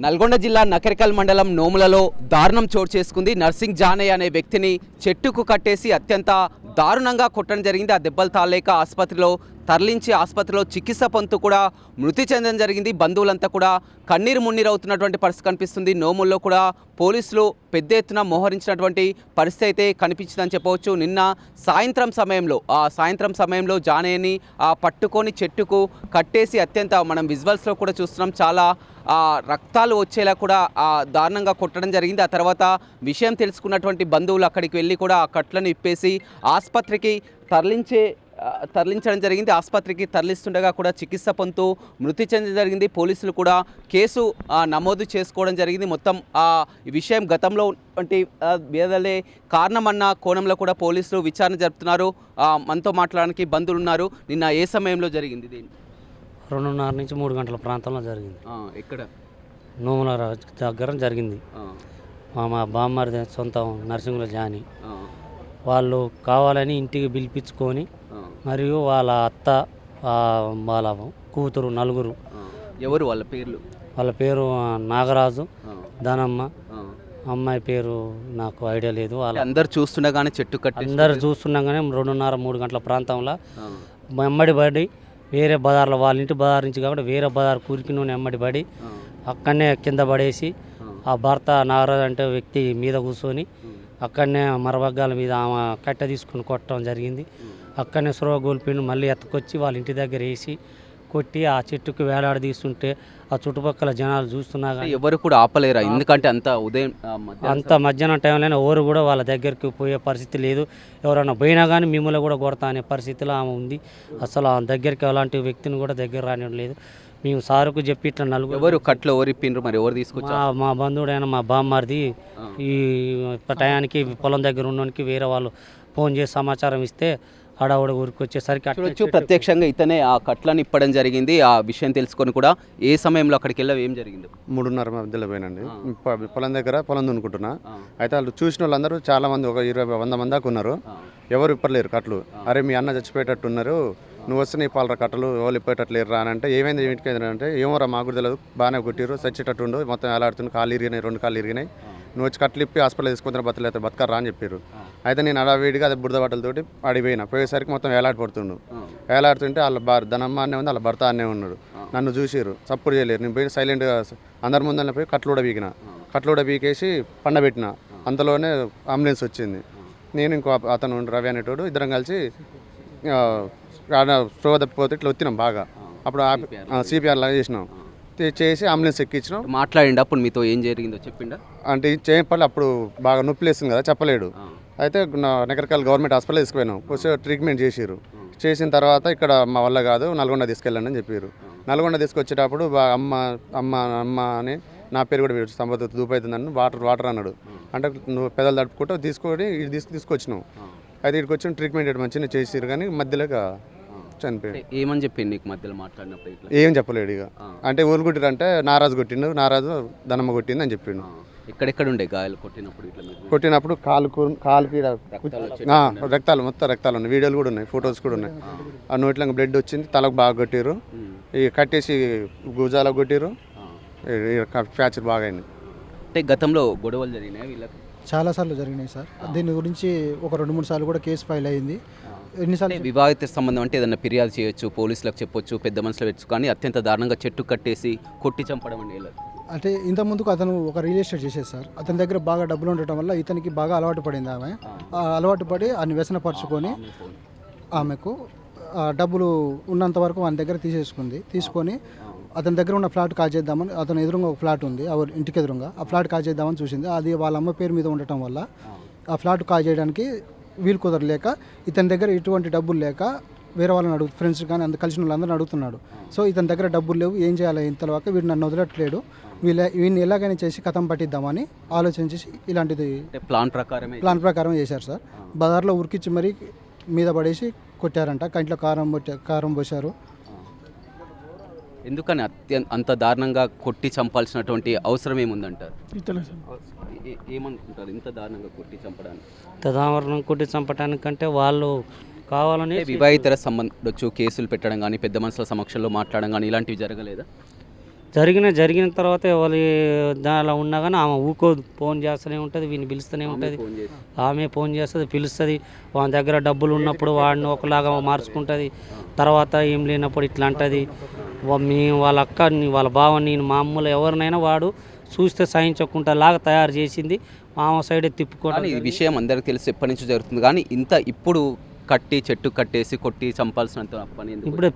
నల్గొండ జిల్లా నకరికల్ మండలం నోములలో దారుణం చోటు చేసుకుంది. నర్సింగ్ జానయ్య అనే వ్యక్తిని చెట్టుకు కట్టేసి అత్యంత దారుణంగా కొట్టడం జరిగింది. ఆ దెబ్బలు తాలేక ఆసుపత్రిలో తరలించి ఆసుపత్రిలో చికిత్స పొందుతూ కూడా మృతి చెందడం జరిగింది. బంధువులంతా కూడా కన్నీరు మున్నీరు అవుతున్నటువంటి పరిస్థితి కనిపిస్తుంది. నోముల్లో కూడా పోలీసులు పెద్ద ఎత్తున మోహరించినటువంటి పరిస్థితి అయితే కనిపించిందని చెప్పవచ్చు. నిన్న సాయంత్రం సమయంలో జానయ్యని పట్టుకొని చెట్టుకు కట్టేసి అత్యంత మనం విజువల్స్లో కూడా చూస్తున్నాం, చాలా రక్తాలు వచ్చేలా కూడా దారుణంగా కొట్టడం జరిగింది. ఆ తర్వాత విషయం తెలుసుకున్నటువంటి బంధువులు అక్కడికి వెళ్ళి కూడా ఆ కట్లను ఇప్పేసి ఆసుపత్రికి తరలించడం జరిగింది. ఆసుపత్రికి తరలిస్తుండగా కూడా చికిత్స పొందుతూ మృతి చెందడం జరిగింది. పోలీసులు కూడా కేసు నమోదు చేసుకోవడం జరిగింది. మొత్తం ఈ విషయం గతంలో వంటి వేదలే కారణమన్న కోణంలో కూడా పోలీసులు విచారణ జరుపుతున్నారు. మనతో మాట్లాడడానికి బంధువులు ఉన్నారు. నిన్న ఏ సమయంలో జరిగింది? దీన్ని 2:30 నుంచి 3 గంటల ప్రాంతంలో జరిగింది. ఎక్కడ? నోముల దగ్గర జరిగింది. మా బామ్మది సొంతం నర్సింగుల జాని వాళ్ళు కావాలని ఇంటికి పిలిపించుకొని మరియు వాళ్ళ అత్త వాళ్ళ కూతురు నలుగురు. ఎవరు వాళ్ళ పేర్లు? వాళ్ళ పేరు నాగరాజు, ధనమ్మ, అమ్మాయి పేరు నాకు ఐడియా లేదు. వాళ్ళ అందరు చూస్తుండగానే చెట్టు కట్టి అందరు చూస్తుండగానే 2:30-3 గంటల ప్రాంతంలో ఎమ్మడి పడి వేరే బజార్లో వాళ్ళ ఇంటి బజార్ నుంచి కాబట్టి వేరే బజార్ కూరికి నూనె ఎమ్మడి పడి అక్కడనే కింద పడేసి ఆ భర్త నాగరాజు అంటే వ్యక్తి మీద కూర్చొని అక్కడనే మరబగ్గాల మీద ఆమె కట్టె తీసుకుని కొట్టడం జరిగింది. అక్కడనే సురవ గోల్పిండి మళ్ళీ ఎత్తుకొచ్చి వాళ్ళ ఇంటి దగ్గర వేసి కొట్టి ఆ చెట్టుకు వేలాడదీస్తుంటే ఆ చుట్టుపక్కల జనాలు చూస్తున్నా కానీ ఎవరు కూడా ఆపలేరా? ఎందుకంటే అంత మధ్యాహ్నం టైంలోనే ఎవరు కూడా వాళ్ళ దగ్గరికి పోయే పరిస్థితి లేదు. ఎవరైనా పోయినా కానీ మిమ్మల్ని కూడా కొడతా అనే పరిస్థితిలో ఆమె ఉంది. అసలు ఆ దగ్గరికి అలాంటి వ్యక్తిని కూడా దగ్గర రానివ్వడం లేదు. మేము సారుకు చెప్పి ఇట్లా నలుగురు ఎవరు కట్లు ఎవరు ఇప్పిండ్రు, మరి ఎవరు తీసుకొచ్చారు? మా బంధువుడైన మా బామ్మారిది ఈ టయానికి పొలం దగ్గర ఉన్నోనికి వేరే వాళ్ళు ఫోన్ చేసి సమాచారం ఇస్తే ఆడవాడు ఊరికి వచ్చేసరికి ప్రత్యక్షంగా ఇతనే ఆ కట్లను ఇప్పడం జరిగింది. ఆ విషయం తెలుసుకొని కూడా ఏ సమయంలో అక్కడికి వెళ్ళావు, ఏం జరిగింది? 3:30 మధ్యలో పోయినండి. పొలం దగ్గర పొలం దున్నుకుంటున్నా. అయితే వాళ్ళు చూసిన వాళ్ళందరూ చాలా మంది, ఒక 20-100 మంది దాకా ఉన్నారు. ఎవరు ఇప్పలేరు కట్లు. అరే మీ అన్న చచ్చిపోయేటట్టు ఉన్నారు, నువ్వు వస్తే నీ పాలరా కట్టలు ఎవరు ఇప్పేటట్లేరు రా అని అంటే ఏమైంది ఏమిటికి అంటే ఏమోరా మాకు కూడా తెలియదు, బాగానే కొట్టిరు, చచ్చేటట్టుండు, మొత్తం ఎలాడుతుంది, కాళ్ళు ఇరిగినాయి, 2 కాళ్ళు ఇరిగినాయి, నువ్వు వచ్చి కట్లు ఇప్పి హాస్పిటల్ తీసుకుంటున్నా బతలేదు బతకరా అని చెప్పారు. అయితే నేను అడావిడిగా అది బురద బట్టలతోటి అడిపోయినా. పోయేసరికి మొత్తం వేలాడుతుంటే వాళ్ళ ధనమ్మ అనే ఉంది, వాళ్ళ భర్త అనే ఉన్నాడు. నన్ను చూసిరు, సపోర్ట్ చేయలేరు. నేను పోయి సైలెంట్గా అందరి ముందర పోయి కట్లూడ బీకేసి పండబెట్టిన. అంతలోనే అంబులెన్స్ వచ్చింది. నేను ఇంకో అతను రవి అనేటోడు ఇద్దరం కలిసి స్ట్రో తప్పిపోతే ఇట్లా వచ్చినాం బాగా. అప్పుడు సిపిఆర్ లాగా చేసి అంబులెన్స్ ఎక్కించినాం. మాట్లాడిండు అప్పుడు మీతో ఏం జరిగిందో చెప్పిండా? అంటే చెప్పాలి, అప్పుడు బాగా నొప్పి లేస్తుంది కదా, చెప్పలేడు. అయితే నకరికల్ గవర్నమెంట్ హాస్పిటల్ తీసుకుపోయినాం. ట్రీట్మెంట్ చేసిరు. చేసిన తర్వాత ఇక్కడ మా వల్ల కాదు, నల్గొండ తీసుకెళ్ళండి అని చెప్పారు. నల్గొండ తీసుకొచ్చేటప్పుడు అమ్మ అమ్మ అమ్మ అని నా పేరు కూడా సంపద దూపవుతుందని వాటర్ అన్నాడు. అంటే నువ్వు పెదలు తడుపుకుంటూ తీసుకొని తీసుకొచ్చినావు. అయితే ఇక్కడికి వచ్చిన ట్రీట్మెంట్ మంచిగా చేసిరు, కానీ మధ్యలో చనిపోయాడు. ఏమని చెప్పింది నీకు మధ్యలో మాట్లాడినప్పుడు? ఏం చెప్పలేడు. ఇక అంటే ఊరు కొట్టిరు అంటే నారాజు కొట్టిండు, నారాజు ధనమ్మ కొట్టింది అని చెప్పిండు. ఎక్కడెక్కడ ఉండే గాయాలు కొట్టినప్పుడు కాలుకి రక్తాలు, మొత్తం రక్తాలు ఉన్నాయి, వీడియోలు కూడా ఉన్నాయి, ఫొటోస్ కూడా ఉన్నాయి. ఆ నోట్లో బ్లడ్ వచ్చింది, తలకు బాగా కొట్టిరు, ఇక కట్టేసి భుజాలకు కొట్టిరు, ఫ్రాక్చర్ బాగా అయింది. అంటే గతంలో గొడవలు జరిగినాయి వీళ్ళకి? చాలాసార్లు జరిగినాయి సార్. దీని గురించి ఒక 2-3 సార్లు కూడా కేసు ఫైల్ అయింది. ఎన్నిసార్లు వివాహిత సంబంధం అంటే ఏదన్నా ఫిర్యాదు చేయొచ్చు, పోలీసులకు చెప్పొచ్చు, పెద్ద మనుషులు పెట్టచ్చు, కానీ అత్యంత దారుణంగా చెట్టు కట్టేసి కొట్టి చంపడం అంటే ఇంత ముందుకు అతను ఒక రియల్ ఎస్టేట్ చేసేది సార్. అతని దగ్గర బాగా డబ్బులు ఉండటం వల్ల ఇతనికి బాగా అలవాటు పడింది. ఆమె అలవాటు పడి అన్ని వ్యసనపరుచుకొని ఆమెకు డబ్బులు ఉన్నంత వరకు వాని దగ్గర తీసుకొని అతని దగ్గర ఉన్న ఫ్లాట్ కాజేద్దామని, అతను ఎదురుగా ఒక ఫ్లాట్ ఉంది ఇంటికి ఎదురుగా, ఆ ఫ్లాట్ కాజేద్దామని చూసింది. అది వాళ్ళ అమ్మ పేరు మీద ఉండటం వల్ల ఆ ఫ్లాట్ కాజేయడానికి వీలు కుదరలేక ఇతని దగ్గర ఎటువంటి డబ్బులు లేక వేరే వాళ్ళని ఫ్రెండ్స్ కానీ కలిసిన వాళ్ళందరిని అడుగుతున్నాడు. సో ఇతని దగ్గర డబ్బులు లేవు, ఏం చేయాలి ఇంతలోక వీడు నన్ను వదలట్లేడు, వీడిని ఎలాగైనా చేసి కథం పట్టిద్దామని ఆలోచించి ఇలాంటిది ప్లాన్ ప్రకారం చేశారు సార్. బజార్లో ఉరికిచ్చి మరీ మీద పడేసి కొట్టారంట, కంట్లో కారం పోశారు. ఎందుకని అంత దారుణంగా కొట్టి చంపాల్సినటువంటి అవసరం ఏముందంటారు? ఏమనుకుంటారు ఇంత దారుణంగా కొట్టి చంపడానికి? ఇంత దారుణంగా కొట్టి చంపడానికంటే వాళ్ళు కావాలని వివాహితర సంబంధించు కేసులు పెట్టడం కానీ, పెద్ద మనుషుల సమక్షంలో మాట్లాడడం కానీ ఇలాంటివి జరగలేదా? జరిగిన తర్వాత ఎవరి దానిలో ఉన్నా కానీ ఆమె ఊకోదు, ఫోన్ చేస్తూనే ఉంటుంది, వీని పిలుస్తూనే ఉంటుంది. ఆమె ఫోన్ చేస్తుంది, పిలుస్తుంది. వాళ్ళ దగ్గర డబ్బులు ఉన్నప్పుడు వాడిని ఒకలాగా మార్చుకుంటుంది, తర్వాత ఏం లేనప్పుడు ఇట్లా అంటుంది. వాళ్ళ అక్క వాళ్ళ బావ నేను మామూలు ఎవరినైనా వాడు చూస్తే సహించకుండా లాగా తయారు చేసింది. ఆమె సైడే తిప్పుకోవడం. ఈ విషయం అందరికీ తెలుసు, ఎప్పటి నుంచి జరుగుతుంది. కానీ ఇంత ఇప్పుడు కట్టి చెట్టు కట్టేసి కొట్టి చంపాల్సినంత పని ఎందుకు? ఇప్పుడు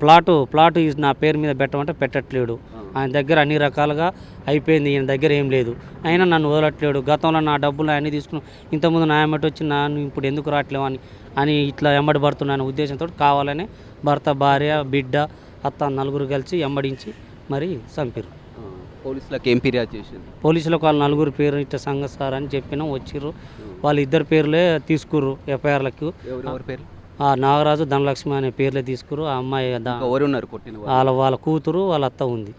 ప్లాటు నా పేరు మీద పెట్టమంటే పెట్టట్లేడు. ఆయన దగ్గర అన్ని రకాలుగా అయిపోయింది, ఈయన దగ్గర ఏం లేదు. అయినా నన్ను వదలట్లేడు. గతంలో నా డబ్బులు అన్నీ తీసుకుని ఇంతకుముందు నా ఎమ్మటి వచ్చి నన్ను ఇప్పుడు ఎందుకు రావట్లేవు అని ఇట్లా ఎమ్మడి పడుతున్నాను ఉద్దేశంతో కావాలని భర్త, భార్య, బిడ్డ, అత్త నలుగురు కలిసి ఎమ్మడించి మరి చంపారు. పోలీసులకు ఏం ఫిర్యాదు చేసింది? పోలీసులకు వాళ్ళ నలుగురు పేరు ఇట్లా సంఘ సార్ అని చెప్పినాం, వచ్చిర్రు. వాళ్ళు ఇద్దరు పేర్లే తీసుకుర్రు ఎఫ్ఐఆర్లకు. ఎవరి పేరు? నాగరాజు, ధనలక్ష్మి అనే పేర్లే తీసుకురు. ఆ అమ్మాయి ఎవరు ఉన్నారు కొట్టిన? వాళ్ళ కూతురు, వాళ్ళ అత్త ఉంది.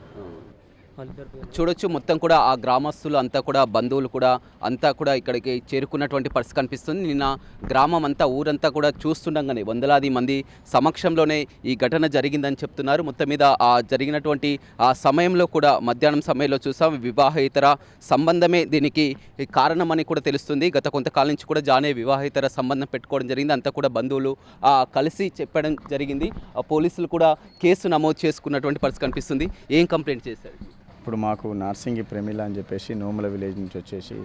చూడొచ్చు, మొత్తం కూడా ఆ గ్రామస్తులు అంతా కూడా, బంధువులు కూడా అంతా కూడా ఇక్కడికి చేరుకున్నటువంటి పరిస్థితి కనిపిస్తుంది. నిన్న గ్రామం అంతా, ఊరంతా కూడా చూస్తుండగానే వందలాది మంది సమక్షంలోనే ఈ ఘటన జరిగిందని చెప్తున్నారు. మొత్తం మీద ఆ జరిగినటువంటి ఆ సమయంలో కూడా, మధ్యాహ్నం సమయంలో చూసాం, వివాహేతర సంబంధమే దీనికి కారణమని కూడా తెలుస్తుంది. గత కొంతకాలం నుంచి కూడా జానే వివాహేతర సంబంధం పెట్టుకోవడం జరిగింది. అంతా కూడా బంధువులు కలిసి చెప్పడం జరిగింది. పోలీసులు కూడా కేసు నమోదు చేసుకున్నటువంటి పరిస్థితి కనిపిస్తుంది. ఏం కంప్లైంట్ చేశారు? ఇప్పుడు మాకు నార్సింగి ప్రేమిల అని చెప్పేసి నోముల విలేజ్ నుంచి వచ్చేసి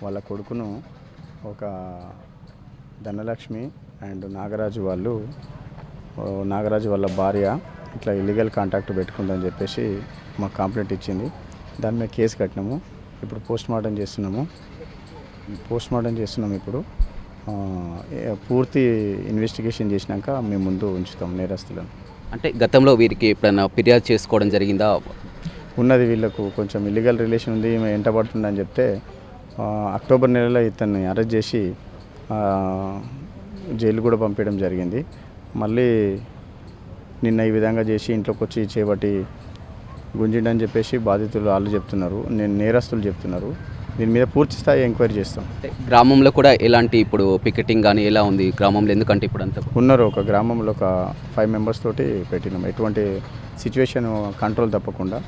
వాళ్ళ కొడుకును ఒక ధనలక్ష్మి అండ్ నాగరాజు వాళ్ళ భార్య ఇట్లా ఇల్లీగల్ కాంటాక్ట్ పెట్టుకుందని చెప్పేసి మాకు కంప్లైంట్ ఇచ్చింది. దాని మీద కేసు కట్టినాము. ఇప్పుడు పోస్ట్ మార్టం చేస్తున్నాము. ఇప్పుడు పూర్తి ఇన్వెస్టిగేషన్ చేసినాక మేము ముందు ఉంచుతాం నేరస్తులను. అంటే గతంలో వీరికి ఎప్పుడైనా ఫిర్యాదు చేసుకోవడం జరిగిందా? ఉన్నది, వీళ్ళకు కొంచెం ఇల్లీగల్ రిలేషన్ ఉంది, ఈమె ఎంట పడుతుందని చెప్తే అక్టోబర్ నెలలో ఇతన్ని అరెస్ట్ చేసి జైలు కూడా పంపించడం జరిగింది. మళ్ళీ నిన్న ఈ విధంగా చేసి ఇంట్లోకి వచ్చి చేపట్టి గుంజిండని చెప్పేసి బాధితులు వాళ్ళు చెప్తున్నారు, నేరస్తులు చెప్తున్నారు. దీని మీద పూర్తి స్థాయి ఎంక్వైరీ చేస్తాం. గ్రామంలో కూడా ఎలాంటి ఇప్పుడు పికెటింగ్ కానీ ఎలా ఉంది గ్రామంలో? ఎందుకంటే ఇప్పుడు అంతా ఉన్నారు, ఒక గ్రామంలో ఒక 5 మెంబర్స్ తోటి పెట్టినాం. ఎటువంటి సిచ్యువేషన్ కంట్రోల్ తప్పకుండా.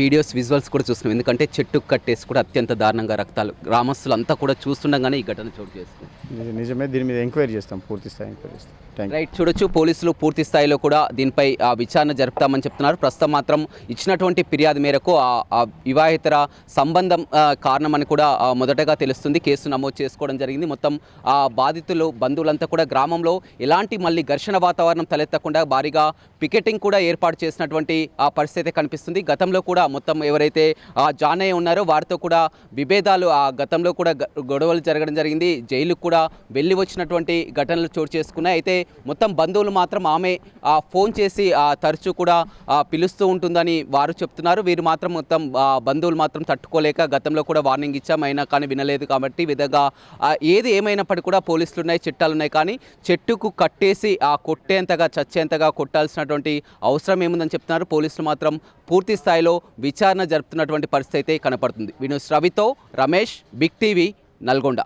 వీడియోస్, విజువల్స్ కూడా చూస్తున్నాం. ఎందుకంటే చెట్టు కట్టేసి కూడా అత్యంత దారుణంగా రక్తాలు, గ్రామస్తులు అంతా కూడా చూస్తుండగానే ఈ ఘటన చోటు చేస్తుంది. నిజమే, దీని మీద ఎంక్వైరీ చేస్తాం, పూర్తి స్థాయి ఎంక్వైరీ చేస్తాం. రైట్, చూడొచ్చు, పోలీసులు పూర్తి స్థాయిలో కూడా దీనిపై విచారణ జరుపుతామని చెప్తున్నారు. ప్రస్తుతం మాత్రం ఇచ్చినటువంటి ఫిర్యాదు మేరకు ఆ వివాహేతర సంబంధం కారణమని కూడా మొదటగా తెలుస్తుంది. కేసు నమోదు చేసుకోవడం జరిగింది. మొత్తం ఆ బాధితులు, బంధువులంతా కూడా గ్రామంలో ఎలాంటి మళ్ళీ ఘర్షణ వాతావరణం తలెత్తకుండా భారీగా పికెటింగ్ కూడా ఏర్పాటు చేసినటువంటి ఆ పరిస్థితి కనిపిస్తుంది. గతంలో కూడా మొత్తం ఎవరైతే జానయ్య ఉన్నారో వారితో కూడా విభేదాలు, ఆ గతంలో కూడా గొడవలు జరగడం జరిగింది. జైలుకు కూడా వెళ్ళి వచ్చినటువంటి ఘటనలు చోటు చేసుకున్నాయి. అయితే మొత్తం బంధువులు మాత్రం ఆమె ఫోన్ చేసి తరచూ కూడా పిలుస్తూ ఉంటుందని వారు చెప్తున్నారు. వీరు మాత్రం మొత్తం బంధువులు మాత్రం తట్టుకోలేక గతంలో కూడా వార్నింగ్ ఇచ్చాం, అయినా కానీ వినలేదు. కాబట్టి విధంగా ఏది ఏమైనప్పటికీ కూడా పోలీసులు ఉన్నాయి, చట్టాలు ఉన్నాయి. కానీ చెట్టుకు కట్టేసి కొట్టేంతగా, చచ్చేంతగా కొట్టాల్సినటువంటి అవసరం ఏముందని చెప్తున్నారు. పోలీసులు మాత్రం పూర్తి స్థాయిలో విచారణ జరుపుతున్నటువంటి పరిస్థితి అయితే కనపడుతుంది. వినోద్ రవితో రమేష్, బిగ్ టీవీ, నల్గొండ.